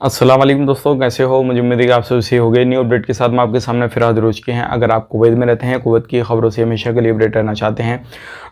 अस्सलाम वालेकुम दोस्तों, कैसे हो। मुझे उम्मीद है कि आप सब सही हो गए। न्यू अपडेट के साथ मैं आपके सामने फिर हाजिर हो चुके हैं। अगर आप कुवैत में रहते हैं, कुवैत की खबरों से हमेशा के लिए अपडेट रहना चाहते हैं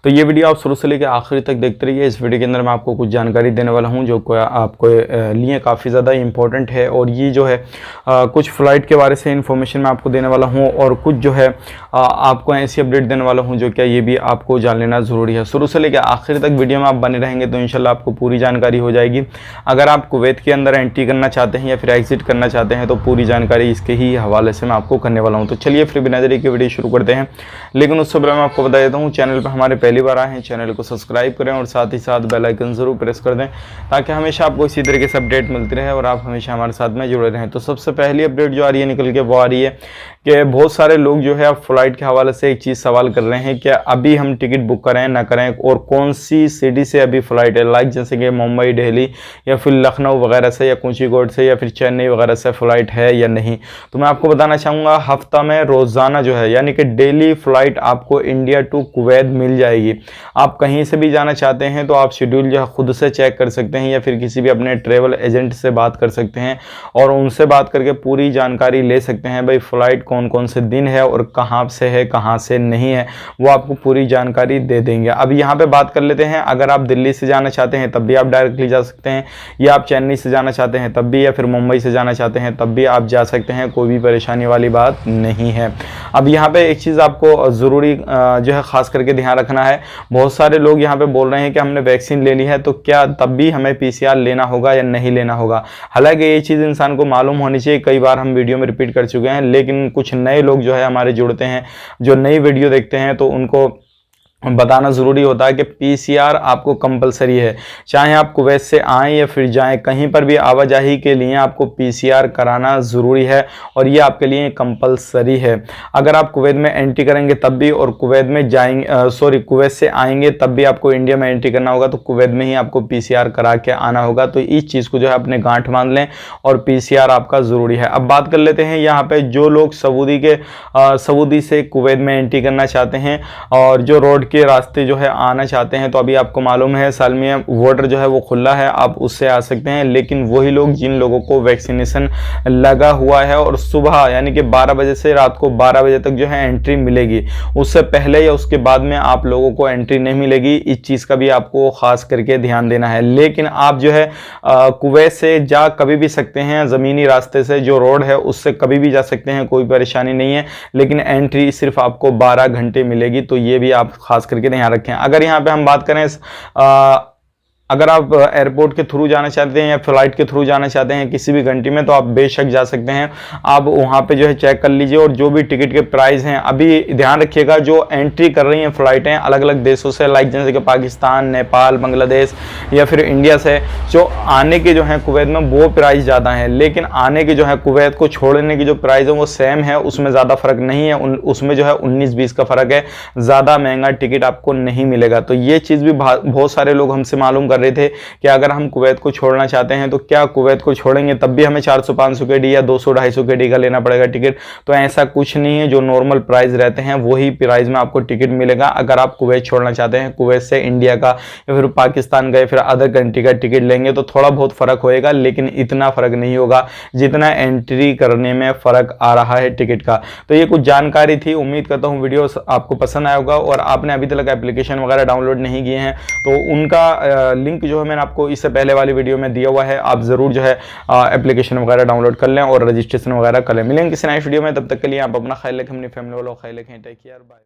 तो ये वीडियो आप शुरू से लेकर आखिरी तक देखते रहिए। इस वीडियो के अंदर मैं आपको कुछ जानकारी देने वाला हूं जो आपको लिए काफ़ी ज़्यादा इंपॉर्टेंट है। और ये जो है कुछ फ़्लाइट के बारे से इन्फॉर्मेशन मैं आपको देने वाला हूँ और कुछ जो है आपको ऐसी अपडेट देने वाला हूँ जो क्या ये भी आपको जान लेना ज़रूरी है। शुरू से लेकर आखिर तक वीडियो में आप बने रहेंगे तो इंशाल्लाह आपको पूरी जानकारी हो जाएगी। अगर आप कुवैत के अंदर एंट्री करना चाहते हैं या फिर एग्जिट करना चाहते हैं तो पूरी जानकारी इसके ही हवाले से मैं आपको करने वाला हूं। तो चलिए फिर बिना देरी के वीडियो शुरू करते हैं। लेकिन उससे पहले मैं आपको बता देता हूं, चैनल पर हमारे पहली बार आए हैं, चैनल को सब्सक्राइब करें और साथ ही साथ बेल आइकन जरूर प्रेस कर दें ताकि हमेशा आपको इसी तरीके से अपडेट मिलती रहे और आप हमेशा हमारे साथ में जुड़े रहें। तो सबसे पहली अपडेट जो आ रही है निकल के वो आ रही है कि बहुत सारे लोग जो है अब फ्लाइट के हवाले से एक चीज़ सवाल कर रहे हैं कि अभी हम टिकट बुक करें ना करें और कौन सी सिटी से अभी फ़्लाइट है, लाइक जैसे कि मुंबई, दिल्ली या फिर लखनऊ वगैरह से या कोझीकोड से या फिर चेन्नई वगैरह से फ़्लाइट है या नहीं। तो मैं आपको बताना चाहूँगा हफ्ता में रोज़ाना जो है यानी कि डेली फ़्लाइट आपको इंडिया टू कुवैत मिल जाएगी। आप कहीं से भी जाना चाहते हैं तो आप शेड्यूल जो है खुद से चेक कर सकते हैं या फिर किसी भी अपने ट्रेवल एजेंट से बात कर सकते हैं और उनसे बात करके पूरी जानकारी ले सकते हैं भाई फ़्लाइट कौन कौन से दिन है और कहाँ से है कहाँ से नहीं है, वो आपको पूरी जानकारी दे देंगे। अब यहाँ पे बात कर लेते हैं, अगर आप दिल्ली से जाना चाहते हैं तब भी आप डायरेक्टली जा सकते हैं, या आप चेन्नई से जाना चाहते हैं तब भी, या फिर मुंबई से जाना चाहते हैं तब भी आप जा सकते हैं। कोई भी परेशानी वाली बात नहीं है। अब यहाँ पे एक चीज़ आपको ज़रूरी जो है ख़ास करके ध्यान रखना है, बहुत सारे लोग यहाँ पे बोल रहे हैं कि हमने वैक्सीन ले ली है तो क्या तब भी हमें PCR लेना होगा या नहीं लेना होगा। हालांकि ये चीज़ इंसान को मालूम होनी चाहिए, कई बार हम वीडियो में रिपीट कर चुके हैं, लेकिन कुछ नए लोग जो है हमारे जुड़ते हैं, जो नई वीडियो देखते हैं तो उनको बताना ज़रूरी होता है कि PCR आपको कंपलसरी है। चाहे आप कुवैत से आएँ या फिर जाएं, कहीं पर भी आवाजाही के लिए आपको PCR कराना ज़रूरी है और ये आपके लिए कंपलसरी है। अगर आप कुवैत में एंट्री करेंगे तब भी और कुवैत में जाएंगे कुवैत से आएंगे तब भी आपको इंडिया में एंट्री करना होगा तो कुवैत में ही आपको PCR करा के आना होगा। तो इस चीज़ को जो है अपने गांठ बांध लें और PCR आपका ज़रूरी है। अब बात कर लेते हैं यहाँ पर जो लोग सऊदी से कुवैत में एंट्री करना चाहते हैं और जो रोड के रास्ते जो है आना चाहते हैं तो अभी आपको मालूम है सालमिया बॉर्डर जो है वो खुला है, आप उससे आ सकते हैं। लेकिन वही लोग जिन लोगों को वैक्सीनेशन लगा हुआ है और सुबह यानी कि 12 बजे से रात को 12 बजे तक जो है एंट्री मिलेगी, उससे पहले या उसके बाद में आप लोगों को एंट्री नहीं मिलेगी। इस चीज़ का भी आपको खास करके ध्यान देना है। लेकिन आप जो है कुवैत से जा कभी भी सकते हैं, ज़मीनी रास्ते से जो रोड है उससे कभी भी जा सकते हैं, कोई परेशानी नहीं है। लेकिन एंट्री सिर्फ आपको 12 घंटे मिलेगी, तो ये भी आप खास करके ध्यान रखें। अगर यहाँ पे हम बात करें अगर आप एयरपोर्ट के थ्रू जाना चाहते हैं या फ्लाइट के थ्रू जाना चाहते हैं किसी भी घंटी में तो आप बेशक जा सकते हैं। आप वहाँ पे जो है चेक कर लीजिए और जो भी टिकट के प्राइस हैं, अभी ध्यान रखिएगा जो एंट्री कर रही हैं फ़्लाइटें अलग अलग देशों से, लाइक जैसे कि पाकिस्तान, नेपाल, बांग्लादेश या फिर इंडिया से, जो आने के जो हैं कुवैत में वो प्राइस ज़्यादा हैं। लेकिन आने के जो है कुवैत को छोड़ने की जो प्राइस है वो सेम है, उसमें ज़्यादा फ़र्क नहीं है। उसमें जो है 19-20 का फ़र्क है, ज़्यादा महंगा टिकट आपको नहीं मिलेगा। तो ये चीज़ भी बहुत सारे लोग हमसे मालूम कर रहे थे कि अगर हम कुवैत को छोड़ना चाहते हैं तो क्या कुवैत को छोड़ेंगे तब भी हमें 400-500 के डी या 200-250 के डी का लेना पड़ेगा टिकट। तो ऐसा कुछ नहीं है, जो नॉर्मल प्राइस रहते हैं वही प्राइस में आपको टिकट मिलेगा। अगर आप कुवैत छोड़ना चाहते हैं, कुवैत से इंडिया का या फिर पाकिस्तान का या फिर अदर कंट्री का टिकट लेंगे तो थोड़ा बहुत फ़र्क होएगा, लेकिन इतना फ़र्क नहीं होगा जितना एंट्री करने में फ़र्क आ रहा है टिकट का। तो ये कुछ जानकारी थी, उम्मीद करता हूँ वीडियो आपको पसंद आया होगा। और आपने अभी तक एप्लीकेशन वगैरह डाउनलोड नहीं किए हैं तो उनका लिंक जो है मैंने आपको इससे पहले वाली वीडियो में दिया हुआ है, आप ज़रूर जो है एप्लीकेशन वगैरह डाउनलोड कर लें और रजिस्ट्रेशन वगैरह कर लें। मिलेंगे किसी नई वीडियो में, तब तक के लिए आप अपना ख्याल रखें, अपनी फैमिली वालों का ख्याल रखें। Take care, bye.